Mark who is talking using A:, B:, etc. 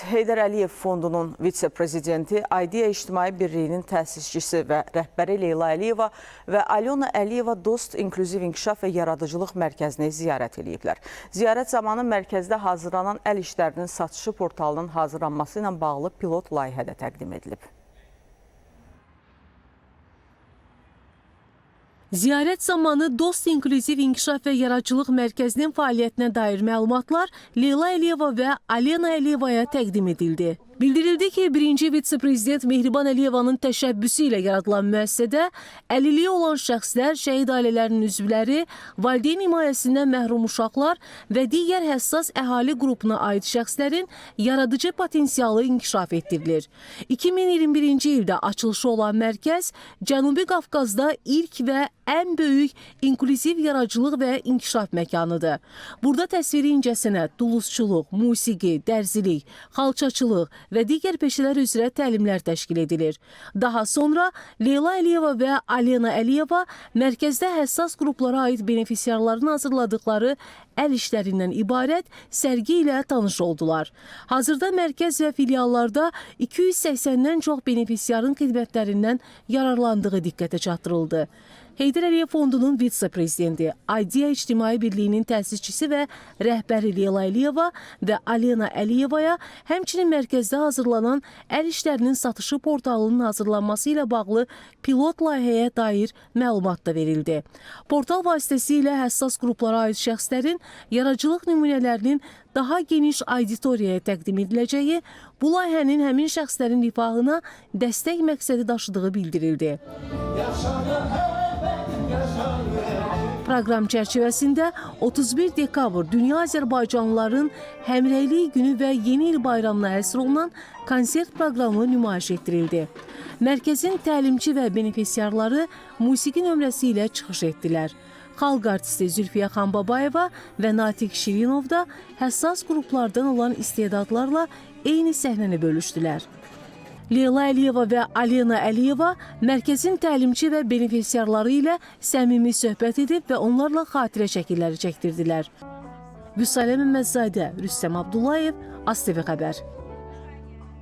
A: Heydər Əliyev Fondunun vitse-prezidenti, Aidiya İctimai Birliyinin təsisçisi və rəhbəri Leyla Əliyeva və Alyona Əliyeva Dost İnklüziv İnkişaf və Yaradıcılıq Mərkəzini ziyarət ediblər. Ziyarət zamanı mərkəzdə hazırlanan əl işlərinin satışı portalının hazırlanması ilə bağlı pilot layihə də təqdim edilib.
B: Ziyarət zamanı Dost İnklüziv İnkişaf və Yaradıcılıq Mərkəzinin fəaliyyətinə dair məlumatlar Leyla Əliyeva və Alyona Əliyevaya təqdim edildi. Bildirildi ki, birinci vitse-prezident Mehriban Əliyevanın təşəbbüsü ilə yaradılan müəssisədə əlilliyi olan şəxslər, şəhid ailələrinin üzvləri, valideyn himayəsindən məhrum uşaqlar və digər həssas əhali qrupuna aid şəxslərin yaradıcı potensialı inkişaf etdirilir. 2021-ci ildə açılışı olan mərkəz Cənubi Qafqazda ilk və ən böyük inklüziv yaradıcılıq və inkişaf məkanıdır. Burada təsviri incəsənət, dulusçuluq, musiqi, dərzilik, xalçaçılıq və digər peşələr üzrə təlimlər təşkil edilir. Daha sonra Leyla Əliyeva və Alyona Əliyeva mərkəzdə həssas qruplara aid benefisiarların hazırladıkları əl işlərindən ibarət sərgi ilə tanış oldular. Hazırda mərkəz və filiallarda 280-dən çox benefisiarın xidmətlərindən yararlandığı diqqətə çatdırıldı. Heydər Əliyev Fondunun vitse-prezidenti, Aidiya İctimai Birliyinin təsisçisi və rəhbəri Leyla Əliyeva və Alyona Əliyevaya həmçinin mərkəzdə hazırlanan əl işlərinin satışı portalının hazırlanması ilə bağlı pilot layihəyə dair məlumat da verildi. Portal vasitəsilə həssas qruplara aid şəxslərin yaradıcılıq nümunələrinin daha geniş auditoriyaya təqdim ediləcəyi, bu layihənin həmin şəxslərin rifahına dəstək məqsədi daşıdığı bildirildi. Proqram çərçivəsində 31 dekabr Dünya Azərbaycanlıların Həmrəylik günü və Yeni il bayramına həsr olunan konsert proqramı nümayiş etdirildi. Mərkəzin təlimçi və benefisiarları musiqi nömrəsi ilə çıxış etdilər. Xalq artisti Zülfiyə Xanbabayeva və Natiq Şirinov da həssas qruplardan olan istedadlarla eyni səhnəni bölüşdülər. Leyla Əliyeva və Alyona Əliyeva mərkəzin təlimçi və benefisiarları ilə səmimi söhbət edib və onlarla xatirə şəkilləri çəkdirdilər. Vüsalə Məmmədzadə, Rüstəm Abdullayev, ASTV Xəbər.